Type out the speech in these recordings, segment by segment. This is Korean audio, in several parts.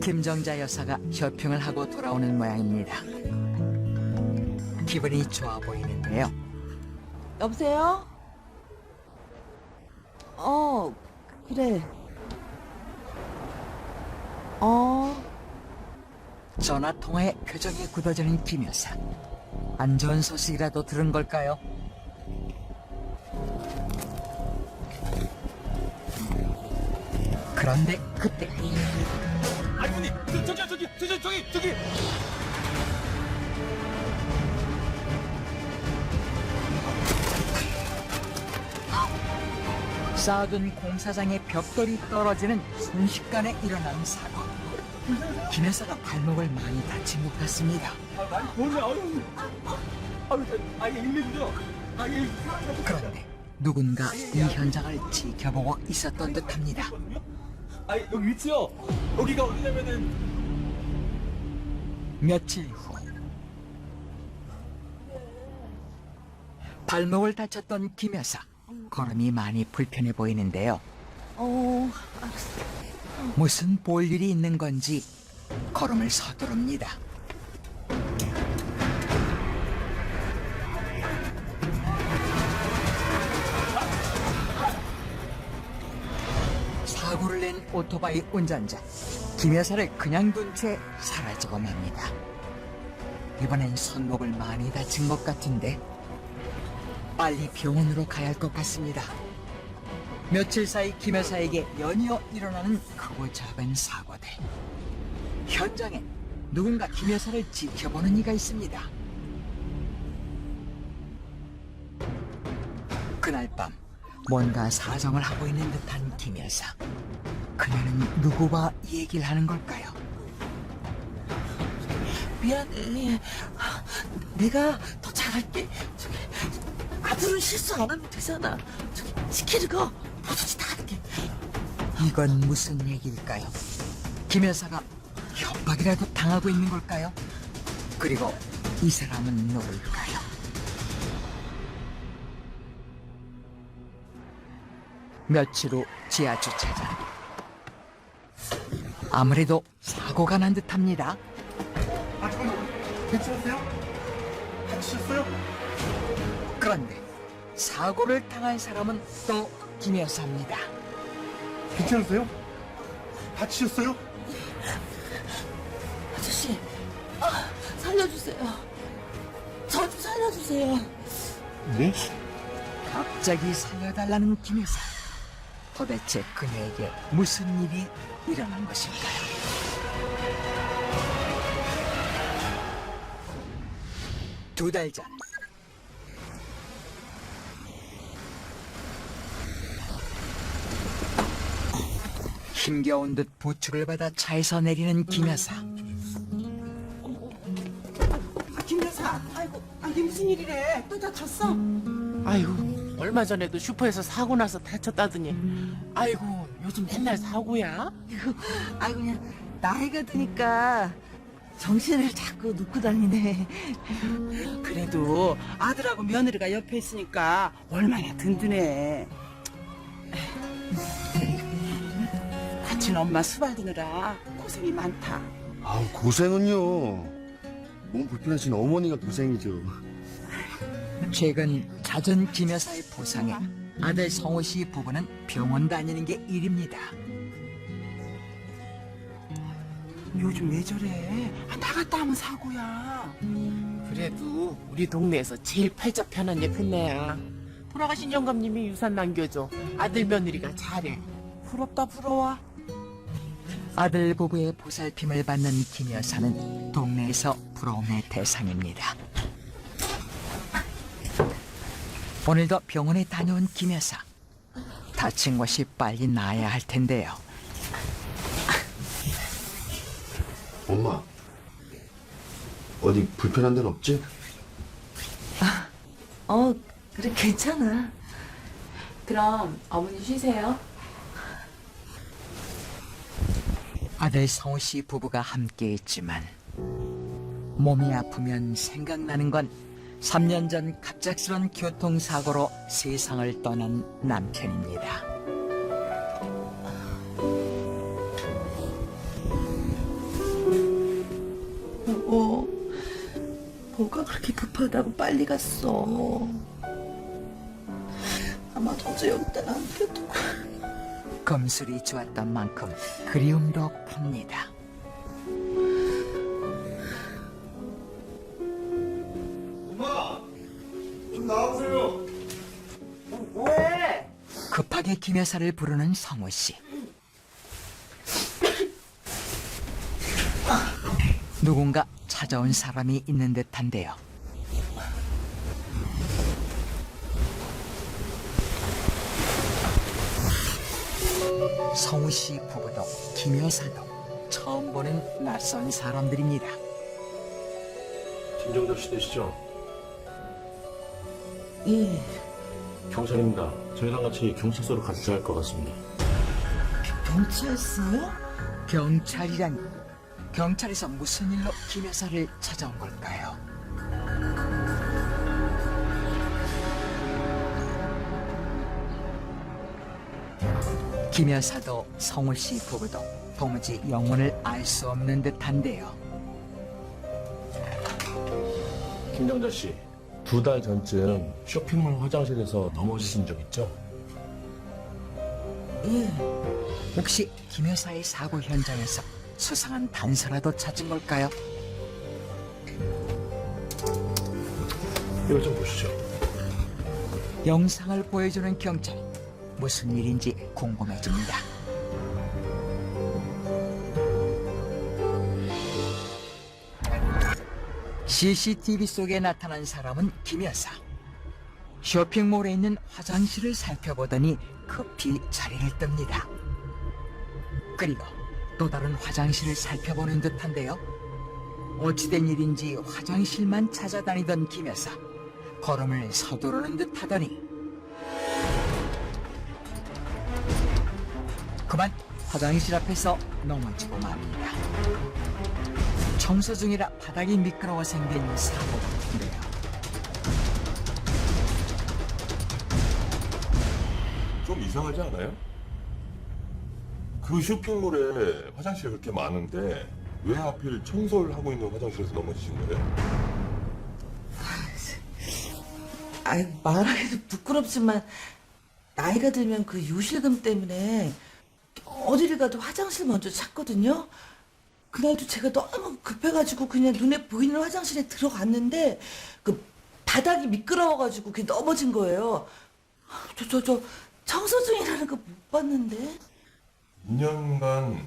김정자 여사가 쇼핑을 하고 돌아오는 모양입니다. 기분이 좋아 보이는데요. 여보세요? 그래. 전화 통화에 표정이 굳어지는 김 여사. 안 좋은 소식이라도 들은 걸까요? 그런데 그때 아이고님, 저기. 쌓아둔 공사장에 벽돌이 떨어지는 순식간에 일어난 사고. 김 여사가 발목을 많이 다친 것 같습니다. 많이 보네, 아유, 일일이죠. 그런데 누군가 이 현장을 지켜보고 있었던 듯합니다. 여기 위치요. 여기가 어디냐면은 며칠 후 발목을 다쳤던 김 여사. 걸음이 많이 불편해 보이는데요. 알았어. 무슨 볼 일이 있는 건지 걸음을 서두릅니다. 사고를 낸 오토바이 운전자 김 여사를 그냥 둔 채 사라지고 맙니다. 이번엔 손목을 많이 다친 것 같은데 빨리 병원으로 가야 할 것 같습니다. 며칠 사이 김 여사에게 연이어 일어나는 크고 작은 사고들. 현장에 누군가 김 여사를 지켜보는 이가 있습니다. 그날 밤 뭔가 사정을 하고 있는 듯한 김 여사. 그녀는 누구와 얘기를 하는 걸까요? 미안해. 내가 더 잘할게. 아들은 실수 안 하면 되잖아. 시키는 거 뭐든지 다 할게. 이건 무슨 얘기일까요? 김 여사가 협박이라도 당하고 있는 걸까요? 그리고 이 사람은 누굴까요? 며칠 후 지하 주차장. 아무래도 사고가 난 듯합니다. 잠깐만, 괜찮으세요? 다치셨어요? 그런데 사고를 당한 사람은 또 김 여사입니다. 괜찮으세요? 다치셨어요? 아저씨, 살려주세요. 저 좀 살려주세요. 네? 갑자기 살려달라는 김 여사. 도대체 그녀에게 무슨 일이 일어난 것일까요? 두 달 전 힘겨운 듯 부축을 받아 차에서 내리는 김 여사. 김 여사, 아이고, 이게 무슨 일이래? 또 다쳤어? 아이고, 얼마 전에도 슈퍼에서 사고 나서 다쳤다더니 아이고, 요즘 맨날 사고야? 아이고, 그냥 나이가 드니까 정신을 자꾸 놓고 다니네. 그래도 아들하고 며느리가 옆에 있으니까 얼마나 든든해. 다친 엄마 수발드느라 고생이 많다. 아우, 고생은요. 몸 불편하신 어머니가 고생이죠. 최근 잦은 김 여사의 부상에 아들 성호 씨 부부는 병원 다니는 게 일입니다. 요즘 왜 저래? 나갔다 하면 사고야. 그래도 우리 동네에서 제일 팔자 편한 예편네야. 돌아가신 영감님이 유산 남겨줘. 아들 며느리가 잘해. 부럽다 부러워. 아들 부부의 보살핌을 받는 김 여사는 동네에서 부러움의 대상입니다. 오늘도 병원에 다녀온 김 여사. 다친 것이 빨리 나아야 할 텐데요. 엄마, 어디 불편한 데는 없지? 그래 괜찮아. 그럼 어머니 쉬세요. 아들 성우 씨 부부가 함께했지만 몸이 아프면 생각나는 건 3년 전 갑작스런 교통사고로 세상을 떠난 남편입니다. 뭐가 그렇게 급하다고 빨리 갔어. 아마도 어제 여기다 남겨두고. 검술이 좋았던 만큼 그리움도 큽니다. 엄마! 좀 나와보세요! 왜? 급하게 김 여사를 부르는 성우 씨. 누군가 찾아온 사람이 있는 듯한데요. 성우 씨 부부도 김 여사도 처음 보는 낯선 사람들입니다. 김정덕 씨 되시죠? 예. 경찰입니다. 저희랑 같이 경찰서로 가주셔야 할 것 같습니다. 경찰서요? 경찰이라니. 경찰에서 무슨 일로 김 여사를 찾아온 걸까요? 김 여사도 성우 씨 부부도 도무지 영혼을 알 수 없는 듯한데요. 김정덕 씨, 2달 전쯤 쇼핑몰 화장실에서 넘어지신 적 있죠? 예. 혹시 김 여사의 사고 현장에서 수상한 단서라도 찾은 걸까요? 이거 좀 보시죠. 영상을 보여주는 경찰. 무슨 일인지 궁금해집니다. CCTV 속에 나타난 사람은 김 여사. 쇼핑몰에 있는 화장실을 살펴보더니 급히 자리를 뜹니다. 그리고 또 다른 화장실을 살펴보는 듯한데요. 어찌된 일인지 화장실만 찾아다니던 김 여사. 걸음을 서두르는 듯 하더니 그만 화장실 앞에서 넘어지고 맙니다. 청소 중이라 바닥이 미끄러워 생긴 사고 같은데요. 좀 이상하지 않아요? 그 쇼핑몰에 화장실이 그렇게 많은데 왜 하필 청소를 하고 있는 화장실에서 넘어지신 거예요? 아이, 말하기도 부끄럽지만 나이가 들면 그 요실금 때문에 어디를 가도 화장실 먼저 찾거든요. 그날도 제가 너무 급해가지고 그냥 눈에 보이는 화장실에 들어갔는데 그 바닥이 미끄러워가지고 그게 넘어진 거예요. 저 청소 중이라는 거 못 봤는데. 2년간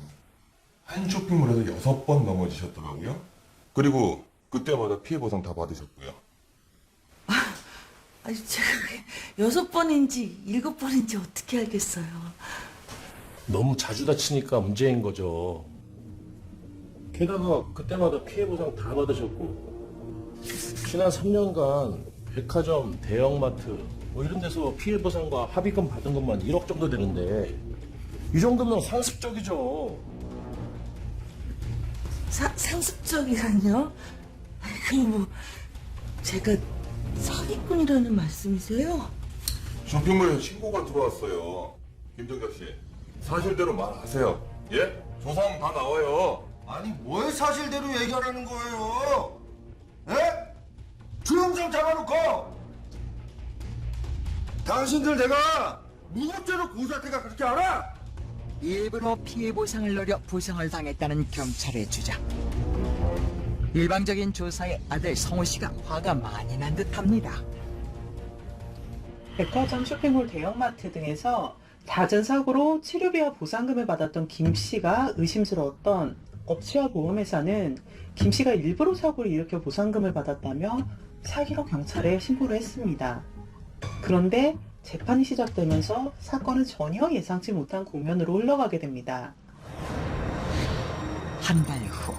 한 쇼핑몰에서 6번 넘어지셨더라고요. 그리고 그때마다 피해 보상 다 받으셨고요. 아니 제가 6번인지 7번인지 어떻게 알겠어요. 너무 자주 다치니까 문제인 거죠. 게다가 그때마다 피해 보상 다 받으셨고 지난 3년간 백화점, 대형마트 뭐 이런 데서 피해 보상과 합의금 받은 것만 1억 정도 되는데 이 정도면 상습적이죠. 상습적이라뇨? 그럼 뭐 제가 사기꾼이라는 말씀이세요? 쇼핑몰에 신고가 들어왔어요. 김정덕 씨, 사실대로 말하세요. 예? 조사하면 다 나와요. 아니 뭘 사실대로 얘기하라는 거예요? 에? 주영장 잡아놓고 당신들 내가 무법죄로 고소할 때가 그렇게 알아? 일부러 피해 보상을 노려 부상을 당했다는 경찰의 주장. 일방적인 조사에 아들 성우 씨가 화가 많이 난 듯합니다. 백화점, 쇼핑몰, 대형마트 등에서 잦은 사고로 치료비와 보상금을 받았던 김 씨가 의심스러웠던 업체와 보험회사는 김 씨가 일부러 사고를 일으켜 보상금을 받았다며 사기로 경찰에 신고를 했습니다. 그런데 재판이 시작되면서 사건은 전혀 예상치 못한 국면으로 흘러가게 됩니다. 한 달 후.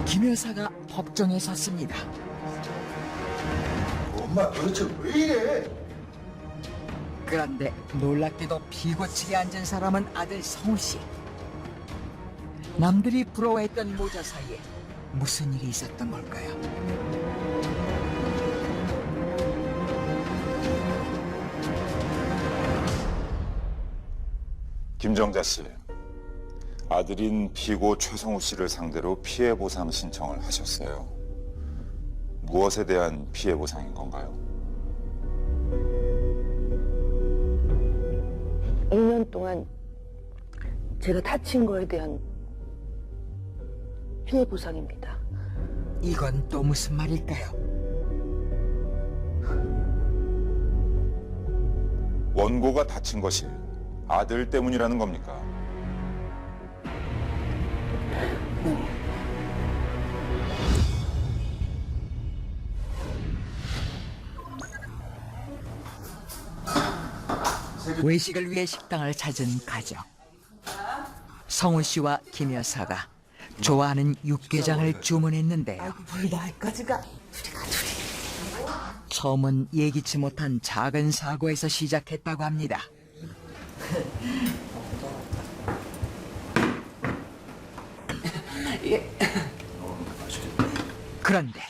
김 여사가 법정에 섰습니다. 엄마 도대체 왜 이래? 그런데 놀랍게도 비고치게 앉은 사람은 아들 성우 씨. 남들이 부러워했던 모자 사이에 무슨 일이 있었던 걸까요? 김정자 씨, 아들인 피고 최성우 씨를 상대로 피해 보상 신청을 하셨어요. 무엇에 대한 피해 보상인 건가요? 2년 동안 제가 다친 거에 대한 피해 보상입니다. 이건 또 무슨 말일까요? 원고가 다친 것이 아들 때문이라는 겁니까? 외식을 위해 식당을 찾은 가족. 성우 씨와 김 여사가 좋아하는 육개장을 주문했는데요. 뭘 나까지가 처음은 예기치 못한 작은 사고에서 시작했다고 합니다. 그런데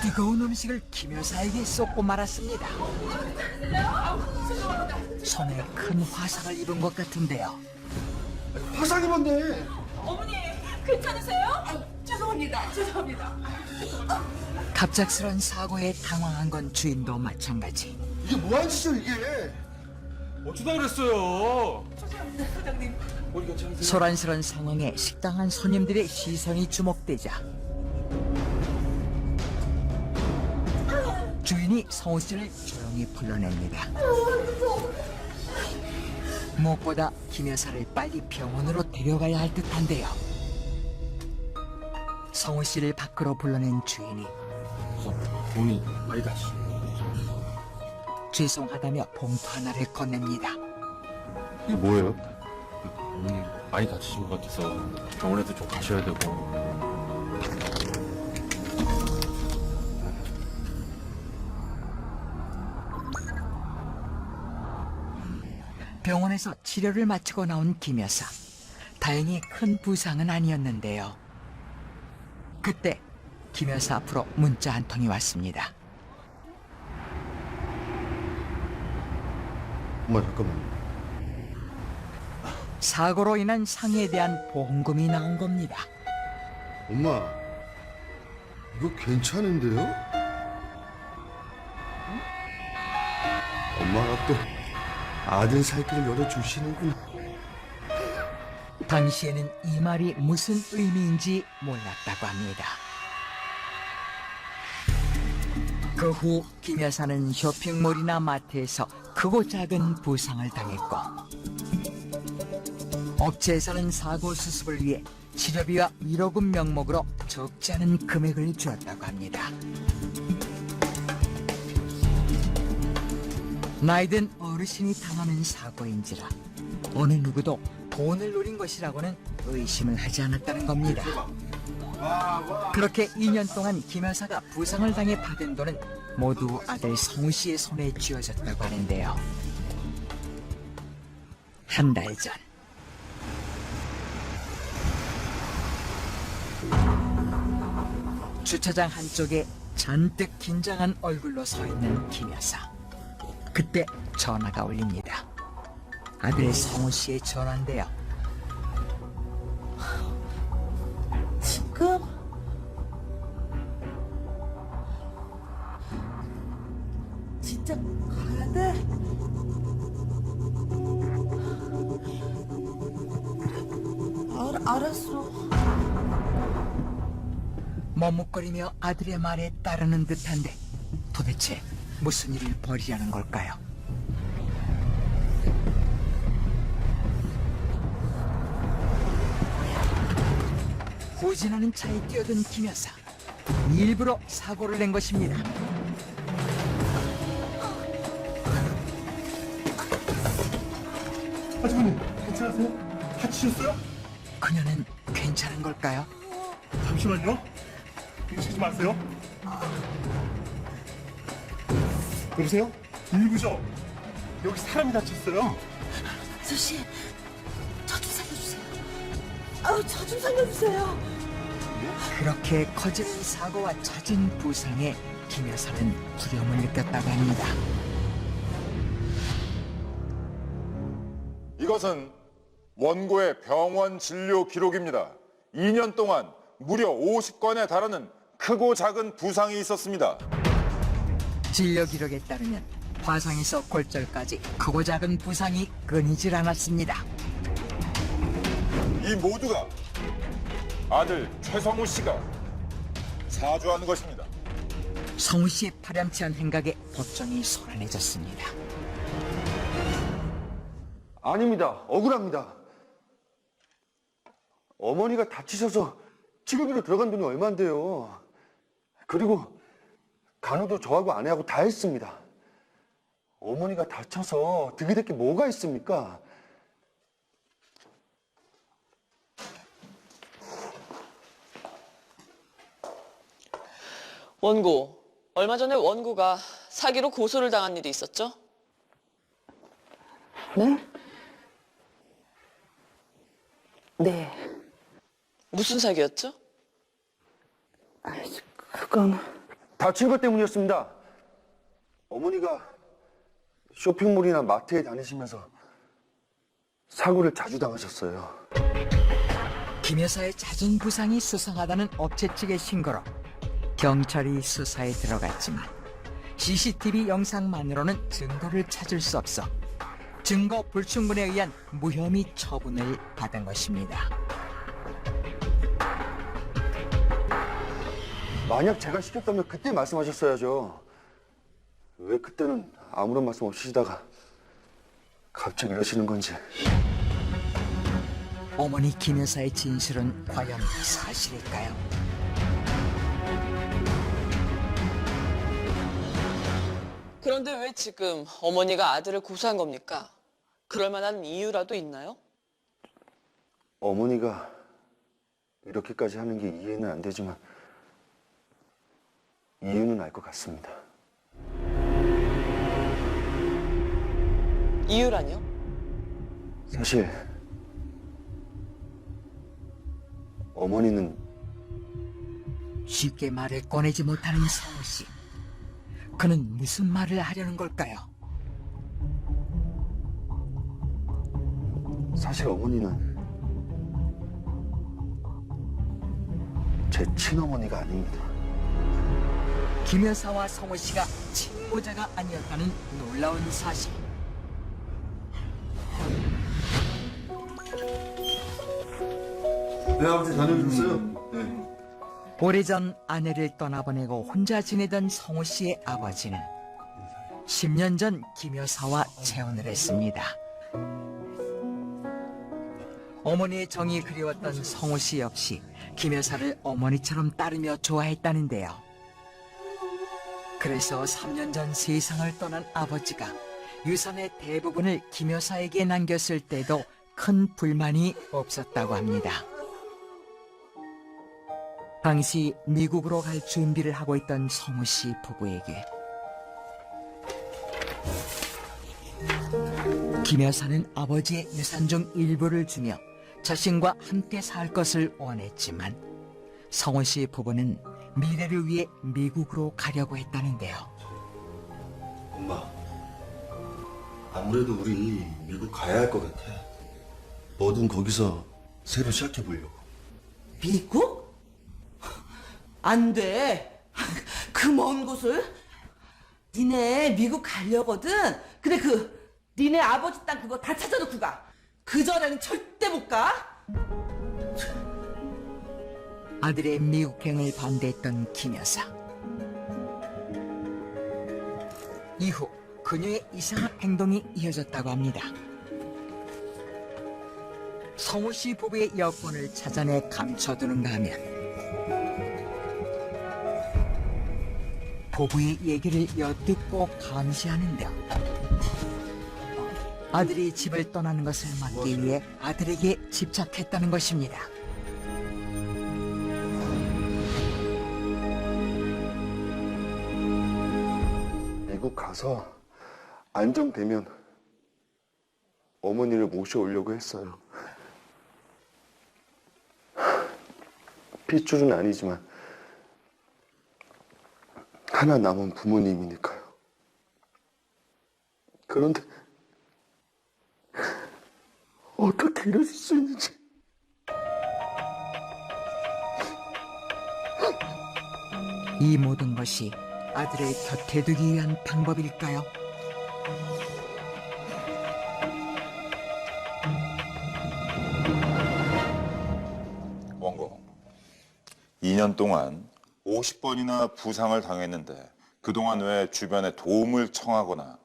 뜨거운 음식을 김 여사에게 쏟고 말았습니다. 손에 큰 화상을 입은 것 같은데요. 화상 입었네. 갑작스런 사고에 당황한 건 주인도 마찬가지. 이게 뭐하는 짓이야 이게? 어쩌다 그랬어요? 소란스런 상황에 식당 안 손님들의 시선이 주목되자 주인이 성우 씨를 조용히 불러냅니다. 무엇보다 김 여사를 빨리 병원으로 데려가야 할 듯한데요. 성우 씨를 밖으로 불러낸 주인이 몸이 많이 다치셨네. 죄송하다며 봉투 하나를 건넵니다. 이게 뭐예요? 어머니 많이 다치신 것 같아서 병원에도 좀 가셔야 되고. 병원에서 치료를 마치고 나온 김 여사. 다행히 큰 부상은 아니었는데요. 그때 김 여사 앞으로 문자 한 통이 왔습니다. 엄마 잠깐만. 사고로 인한 상해에 대한 보험금이 나온 겁니다. 엄마 이거 괜찮은데요? 엄마가 또 아들 살 길을 열어주시는구나. 당시에는 이 말이 무슨 의미인지 몰랐다고 합니다. 그 후 김 여사는 쇼핑몰이나 마트에서 크고 작은 부상을 당했고 업체에서는 사고 수습을 위해 치료비와 위로금 명목으로 적지 않은 금액을 주었다고 합니다. 나이든 어르신이 당하는 사고인지라 어느 누구도 돈을 노린 것이라고는 의심을 하지 않았다는 겁니다. 그렇게 2년 동안 김 여사가 부상을 당해 받은 돈은 모두 아들 성우 씨의 손에 쥐어졌다고 하는데요. 한 달 전 주차장 한쪽에 잔뜩 긴장한 얼굴로 서 있는 김 여사. 그때 전화가 울립니다. 아들 성우 씨의 전화인데요. 지금 진짜 가야 돼? 알았어. 머뭇거리며 아들의 말에 따르는 듯한데 도대체 무슨 일을 벌이려는 걸까요? 후진하는 차에 뛰어든 김 여사. 일부러 사고를 낸 것입니다. 아주머니 괜찮으세요? 다치셨어요? 그녀는 괜찮은 걸까요? 잠시만요. 움직이지 마세요. 여보세요? 119죠? 여기 사람이 다쳤어요. 아저씨, 저 좀 살려주세요. 아우, 저 좀 살려주세요. 그렇게 커지는 사고와 잦은 부상에 김 여사는 두려움을 느꼈다고 합니다. 이것은 원고의 병원 진료 기록입니다. 2년 동안 무려 50건에 달하는 크고 작은 부상이 있었습니다. 진료 기록에 따르면 화상에서 골절까지 크고 작은 부상이 끊이질 않았습니다. 이 모두가 아들 최성우 씨가 사주하는 것입니다. 성우 씨의 파렴치한 행각에 법정이 소란해졌습니다. 아닙니다. 억울합니다. 어머니가 다치셔서 치료비로 들어간 돈이 얼마인데요. 그리고 간호도 저하고 아내하고 다 했습니다. 어머니가 다쳐서 득이 될 게 뭐가 있습니까? 원고, 얼마 전에 원고가 사기로 고소를 당한 일이 있었죠? 네? 네. 무슨 사기였죠? 그건 다친 것 때문이었습니다. 어머니가 쇼핑몰이나 마트에 다니시면서 사고를 자주 당하셨어요. 김 여사의 잦은 부상이 수상하다는 업체 측의 신고로 경찰이 수사에 들어갔지만 CCTV 영상만으로는 증거를 찾을 수 없어 증거 불충분에 의한 무혐의 처분을 받은 것입니다. 만약 제가 시켰다면 그때 말씀하셨어야죠. 왜 그때는 아무런 말씀 없으시다가 갑자기 이러시는 건지. 어머니 김 여사의 진실은 과연 사실일까요? 그런데 왜 지금 어머니가 아들을 고소한 겁니까? 그럴 만한 이유라도 있나요? 어머니가 이렇게까지 하는 게 이해는 안 되지만 이유는 알 것 같습니다. 이유라뇨? 사실 어머니는 쉽게 말을 꺼내지 못하는 성우 씨. 그는 무슨 말을 하려는 걸까요? 사실 어머니는 제 친어머니가 아닙니다. 김 여사와 성우 씨가 친모자가 아니었다는 놀라운 사실. 네, 아버지 다녀오셨어요? 네. 오래전 아내를 떠나보내고 혼자 지내던 성우 씨의 아버지는 10년 전 김 여사와 재혼을 했습니다. 어머니의 정이 그리웠던 성우 씨 역시 김 여사를 어머니처럼 따르며 좋아했다는데요. 그래서 3년 전 세상을 떠난 아버지가 유산의 대부분을 김 여사에게 남겼을 때도 큰 불만이 없었다고 합니다. 당시 미국으로 갈 준비를 하고 있던 성우 씨 부부에게 김 여사는 아버지의 유산 중 일부를 주며 자신과 함께 살 것을 원했지만 성우 씨 부부는 미래를 위해 미국으로 가려고 했다는데요. 엄마, 아무래도 우리 미국 가야 할 것 같아. 뭐든 거기서 새로 시작해 보려고. 미국? 안 돼. 그 먼 곳을? 니네 미국 가려거든? 근데 니네 아버지 땅 그거 다 찾아놓고 가. 그 전에는 절대 못 가. 아들의 미국행을 반대했던 김 여사. 이후 그녀의 이상한 행동이 이어졌다고 합니다. 성우 씨 부부의 여권을 찾아내 감춰두는가 하면 부부의 얘기를 엿듣고 감시하는데요. 아들이 집을 떠나는 것을 막기 위해 아들에게 집착했다는 것입니다. 미국 가서 안정되면 어머니를 모셔오려고 했어요. 핏줄은 아니지만 하나 남은 부모님이니까요. 그런데 어떻게 이럴 수 있는지. 이 모든 것이 아들을 곁에 두기 위한 방법일까요? 원고, 2년 동안 50번이나 부상을 당했는데 그동안 왜 주변에 도움을 청하거나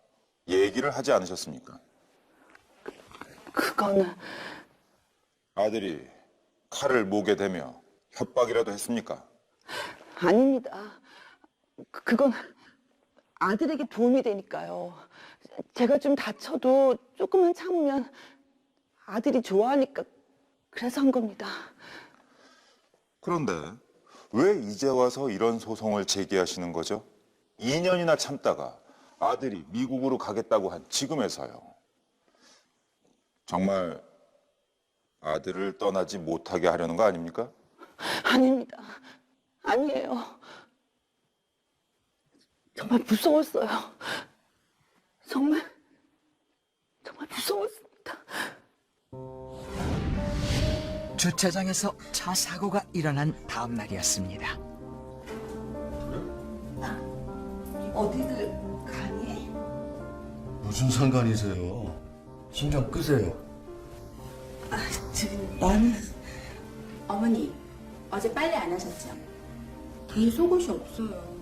얘기를 하지 않으셨습니까? 그거는 아들이 칼을 목에 대며 협박이라도 했습니까? 아닙니다. 그건 아들에게 도움이 되니까요. 제가 좀 다쳐도 조금만 참으면 아들이 좋아하니까 그래서 한 겁니다. 그런데 왜 이제 와서 이런 소송을 제기하시는 거죠? 2년이나 참다가 아들이 미국으로 가겠다고 한 지금에서요. 정말 아들을 떠나지 못하게 하려는 거 아닙니까? 아닙니다. 아니에요. 정말 무서웠어요. 정말 무서웠습니다. 주차장에서 차 사고가 일어난 다음 날이었습니다. 어디들 가니? 무슨 상관이세요? 신경 끄세요. 나는 어머니, 어제 빨래 안 하셨죠? 이 속옷이 없어요.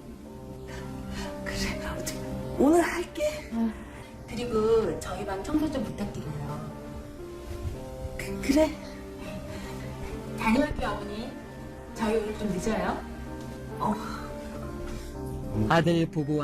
그래, 오늘 할게. 그리고 저희 방 청소 좀 부탁드려요. 그래. 다녀올게요, 어머니. 저희 오늘 좀 늦어요. 아들 부부와